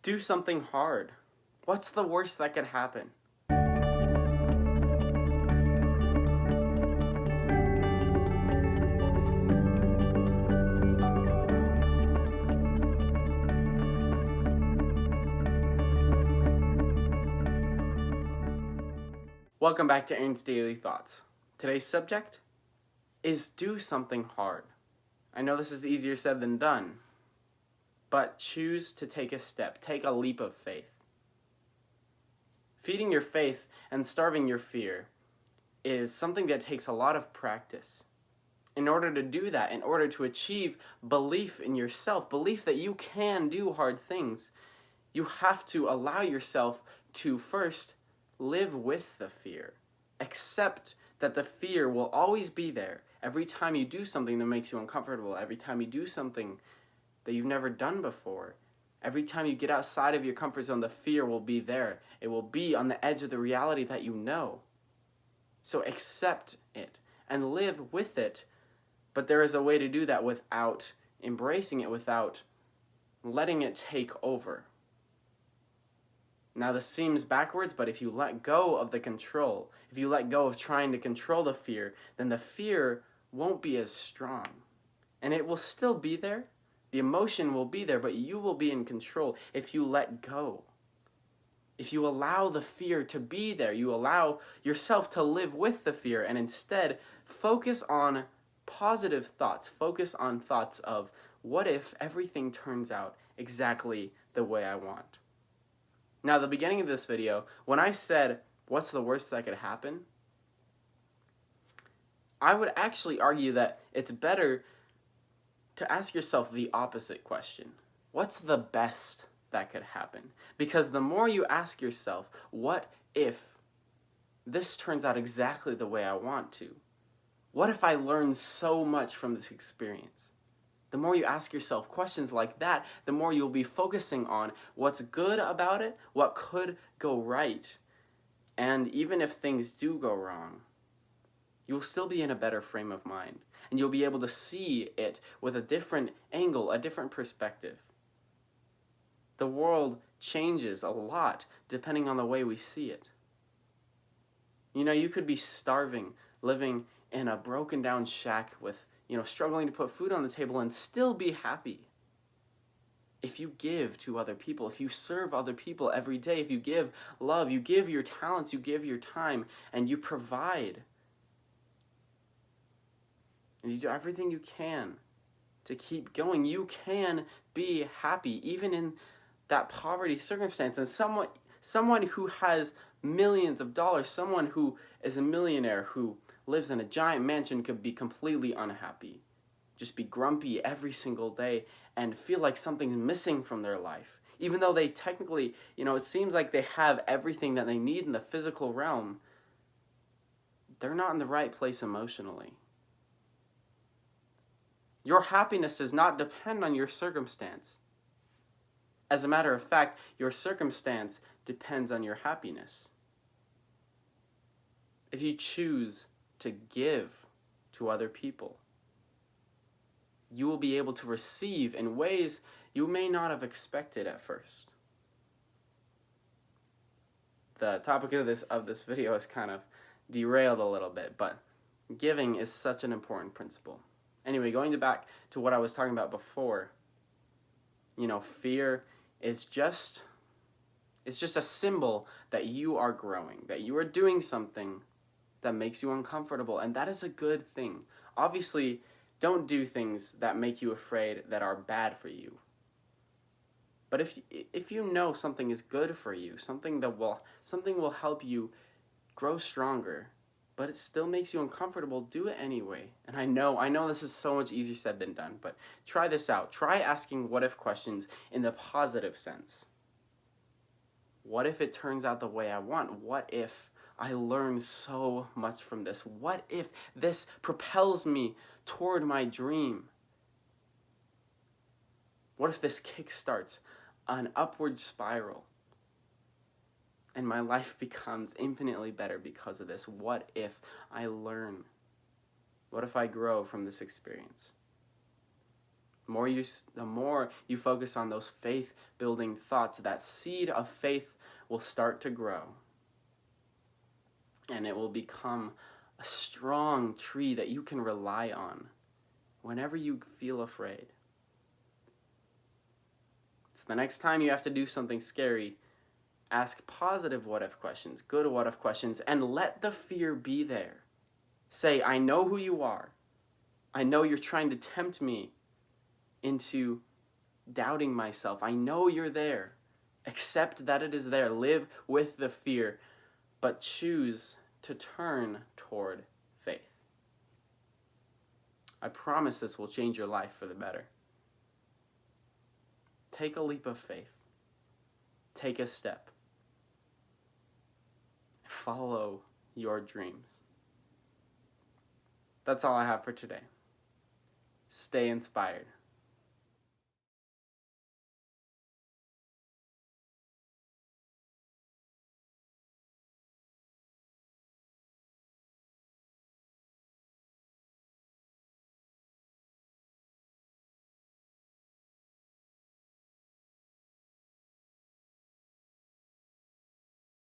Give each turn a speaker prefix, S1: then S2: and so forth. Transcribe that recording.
S1: Do something hard. What's the worst that could happen? Welcome back to Aaron's Daily Thoughts. Today's subject is do something hard. I know this is easier said than done, but choose to take a step, take a leap of faith. Feeding your faith and starving your fear is something that takes a lot of practice. In order to do that, in order to achieve belief in yourself, belief that you can do hard things, you have to allow yourself to first live with the fear. Accept that the fear will always be there every time you do something that makes you uncomfortable, every time you do something that you've never done before. Every time you get outside of your comfort zone, the fear will be there. It will be on the edge of the reality that you know. So accept it and live with it. But there is a way to do that without embracing it, without letting it take over. Now this seems backwards, but if you let go of the control, if you let go of trying to control the fear, then the fear won't be as strong. And it will still be there. The emotion will be there, but you will be in control if you let go. If you allow the fear to be there, you allow yourself to live with the fear and instead focus on positive thoughts. Focus on thoughts of, what if everything turns out exactly the way I want? Now, at the beginning of this video, when I said, what's the worst that could happen? I would actually argue that it's better to ask yourself the opposite question. What's the best that could happen? Because the more you ask yourself, what if this turns out exactly the way I want to? What if I learn so much from this experience? The more you ask yourself questions like that, the more you'll be focusing on what's good about it, what could go right. And even if things do go wrong, you'll still be in a better frame of mind. And you'll be able to see it with a different angle, a different perspective. The world changes a lot depending on the way we see it. You know, you could be starving, living in a broken down shack with, struggling to put food on the table and still be happy. If you give to other people, if you serve other people every day, if you give love, you give your talents, you give your time, and you provide, and you do everything you can to keep going, you can be happy, even in that poverty circumstance. And someone who has millions of dollars, someone who is a millionaire, who lives in a giant mansion, could be completely unhappy. Just be grumpy every single day and feel like something's missing from their life. Even though they technically, it seems like they have everything that they need in the physical realm, they're not in the right place emotionally. Your happiness does not depend on your circumstance. As a matter of fact, your circumstance depends on your happiness. If you choose to give to other people, you will be able to receive in ways you may not have expected at first. The topic of this video is kind of derailed a little bit, but giving is such an important principle. Anyway, going back to what I was talking about before, fear is just a symbol that you are growing, that you are doing something that makes you uncomfortable, and that is a good thing. Obviously, don't do things that make you afraid that are bad for you. But if you know something is good for you, something will help you grow stronger, but it still makes you uncomfortable, do it anyway. And I know this is so much easier said than done, but try this out. Try asking what if questions in the positive sense. What if it turns out the way I want? What if I learn so much from this? What if this propels me toward my dream? What if this kickstarts an upward spiral and my life becomes infinitely better because of this? What if I learn? What if I grow from this experience? The more you focus on those faith-building thoughts, that seed of faith will start to grow. And it will become a strong tree that you can rely on whenever you feel afraid. So the next time you have to do something scary, ask positive what-if questions, good what-if questions, and let the fear be there. Say, I know who you are. I know you're trying to tempt me into doubting myself. I know you're there. Accept that it is there. Live with the fear, but choose to turn toward faith. I promise this will change your life for the better. Take a leap of faith. Take a step. Follow your dreams. That's all I have for today. Stay inspired.